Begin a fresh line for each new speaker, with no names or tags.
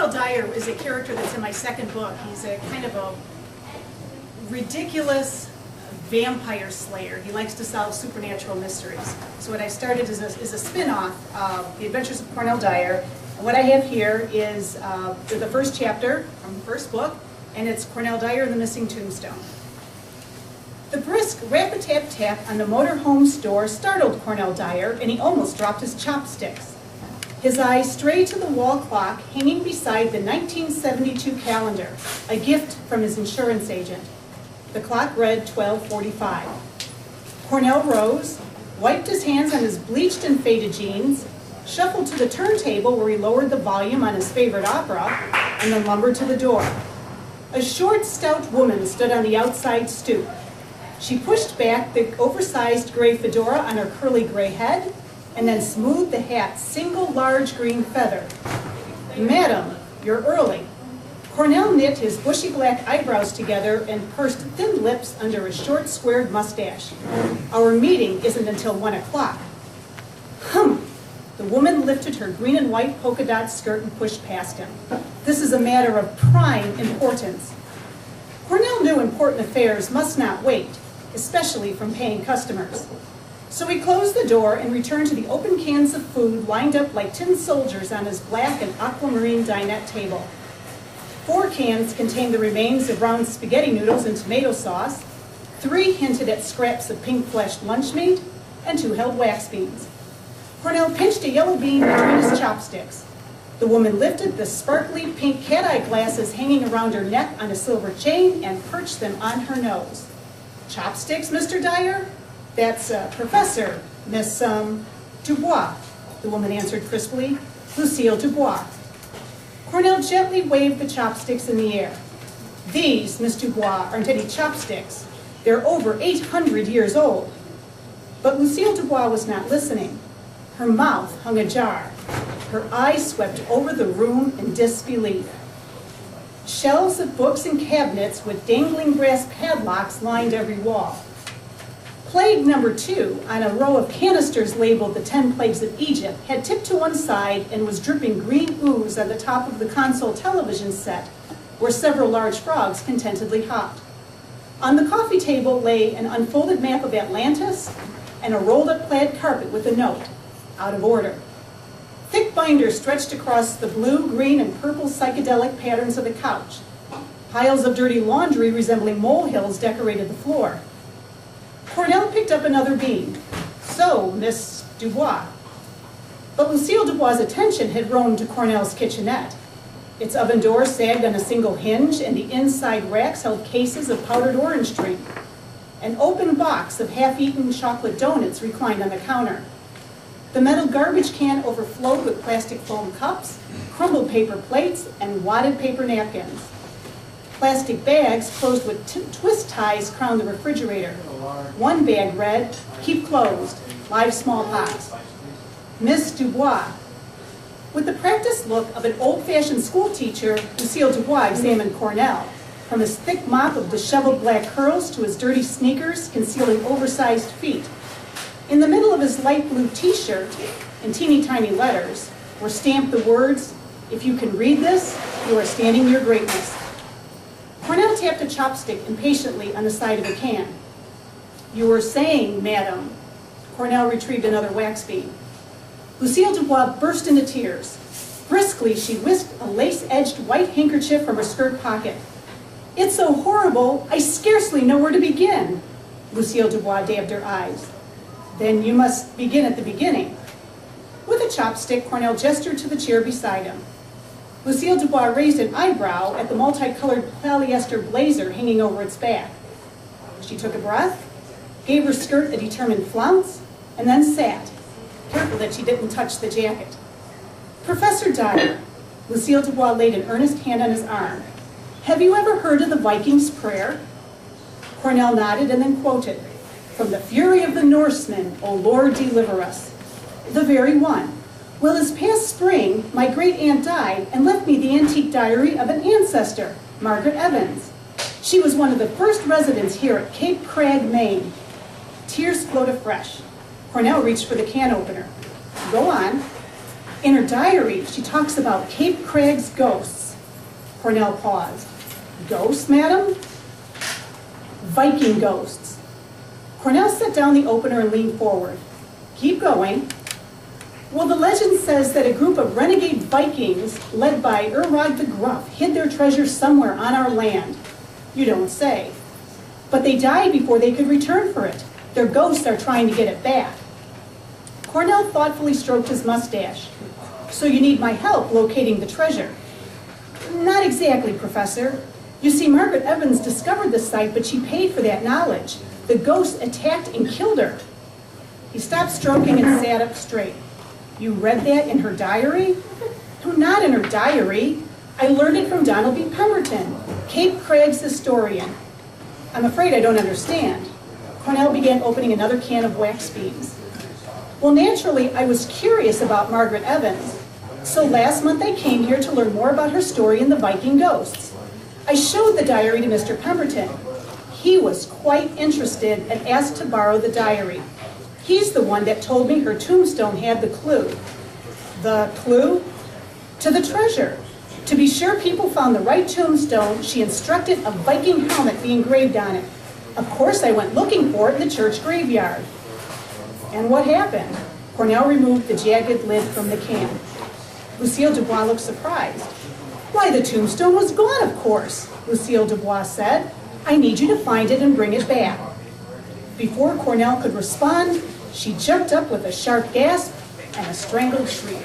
Cornell Dyer is a character that's in my second book. He's a kind of a ridiculous vampire slayer. He likes to solve supernatural mysteries. So what I started is a spin-off of The Adventures of Cornell Dyer. And what I have here is the first chapter from the first book, and it's Cornell Dyer and the Missing Tombstone. The brisk rap-a-tap-tap on the motorhome's door startled Cornell Dyer, and he almost dropped his chopsticks. His eyes strayed to the wall clock hanging beside the 1972 calendar, a gift from his insurance agent. The clock read 12:45. Cornell rose, wiped his hands on his bleached and faded jeans, shuffled to the turntable where he lowered the volume on his favorite opera, and then lumbered to the door. A short, stout woman stood on the outside stoop. She pushed back the oversized gray fedora on her curly gray head, and then smoothed the hat's single large green feather. "Madam, you're early." Cornell knit his bushy black eyebrows together and pursed thin lips under a short squared mustache. "Our meeting isn't until 1 o'clock. "Hum." The woman lifted her green and white polka dot skirt and pushed past him. "This is a matter of prime importance." Cornell knew important affairs must not wait, especially from paying customers. So he closed the door and returned to the open cans of food lined up like tin soldiers on his black and aquamarine dinette table. 4 cans contained the remains of brown spaghetti noodles and tomato sauce, 3 hinted at scraps of pink-fleshed lunch meat, and 2 held wax beans. Cornell pinched a yellow bean between his chopsticks. The woman lifted the sparkly pink cat-eye glasses hanging around her neck on a silver chain and perched them on her nose. "Chopsticks, Mr. Dyer? That's Professor, Miss, Dubois," the woman answered crisply. "Lucille Dubois." Cornell gently waved the chopsticks in the air. "These, Miss Dubois, aren't any chopsticks. They're over 800 years old." But Lucille Dubois was not listening. Her mouth hung ajar. Her eyes swept over the room in disbelief. Shelves of books and cabinets with dangling brass padlocks lined every wall. Plague number 2, on a row of canisters labeled the 10 Plagues of Egypt, had tipped to one side and was dripping green ooze on the top of the console television set, where several large frogs contentedly hopped. On the coffee table lay an unfolded map of Atlantis and a rolled-up plaid carpet with a note, "Out of order." Thick binders stretched across the blue, green, and purple psychedelic patterns of the couch. Piles of dirty laundry resembling molehills decorated the floor. Cornell picked up another bean. "So, Miss Dubois." But Lucille Dubois' attention had roamed to Cornell's kitchenette. Its oven door sagged on a single hinge, and the inside racks held cases of powdered orange drink. An open box of half-eaten chocolate donuts reclined on the counter. The metal garbage can overflowed with plastic foam cups, crumbled paper plates, and wadded paper napkins. Plastic bags closed with twist ties crowned the refrigerator. One bag read, "Keep closed, live smallpox." "Miss Dubois." With the practiced look of an old-fashioned school teacher, Lucille Dubois examined Cornell, from his thick mop of disheveled black curls to his dirty sneakers concealing oversized feet. In the middle of his light blue t-shirt, in teeny tiny letters, were stamped the words, "If you can read this, you are standing your greatness." Cornell tapped a chopstick impatiently on the side of a can. "You were saying, madam." Cornell retrieved another wax bean. Lucille Dubois burst into tears. Briskly, she whisked a lace-edged white handkerchief from her skirt pocket. "It's so horrible, I scarcely know where to begin." Lucille Dubois dabbed her eyes. "Then you must begin at the beginning." With a chopstick, Cornell gestured to the chair beside him. Lucille Dubois raised an eyebrow at the multicolored polyester blazer hanging over its back. She took a breath, gave her skirt a determined flounce, and then sat, careful that she didn't touch the jacket. "Professor Dyer," Lucille Dubois laid an earnest hand on his arm. "Have you ever heard of the Viking's Prayer?" Cornell nodded and then quoted, "From the fury of the Norsemen, O Lord, deliver us." "The very one. Well, this past spring, my great-aunt died and left me the antique diary of an ancestor, Margaret Evans. She was one of the first residents here at Cape Crag, Maine." Tears flowed afresh. Cornell reached for the can opener. "Go on." In her diary, she talks about Cape Craig's ghosts. Cornell paused. Ghosts, madam? Viking ghosts. Cornell set down the opener and leaned forward. Keep going. Well, the legend says that a group of renegade Vikings, led by Urwag the Gruff, hid their treasure somewhere on our land. You don't say. But they died before they could return for it. Their ghosts are trying to get it back. Cornell thoughtfully stroked his mustache. So you need my help locating the treasure. Not exactly, Professor. You see, Margaret Evans discovered the site, but she paid for that knowledge. The ghosts attacked and killed her. He stopped stroking and sat up straight. You read that in her diary? No, not in her diary. I learned it from Donald B. Pemberton, Cape Craig's historian. I'm afraid I don't understand. Cornell began opening another can of wax beads. Well, naturally, I was curious about Margaret Evans. So last month I came here to learn more about her story and the Viking ghosts. I showed the diary to Mr. Pemberton. He was quite interested and asked to borrow the diary. He's the one that told me her tombstone had the clue. The clue? To the treasure. To be sure people found the right tombstone, she instructed a Viking helmet be engraved on it. Of course, I went looking for it in the church graveyard. And what happened? Cornell removed the jagged lid from the can. Lucille Dubois looked surprised. Why, the tombstone was gone, of course, Lucille Dubois said. I need you to find it and bring it back. Before Cornell could respond, she jumped up with a sharp gasp and a strangled shriek.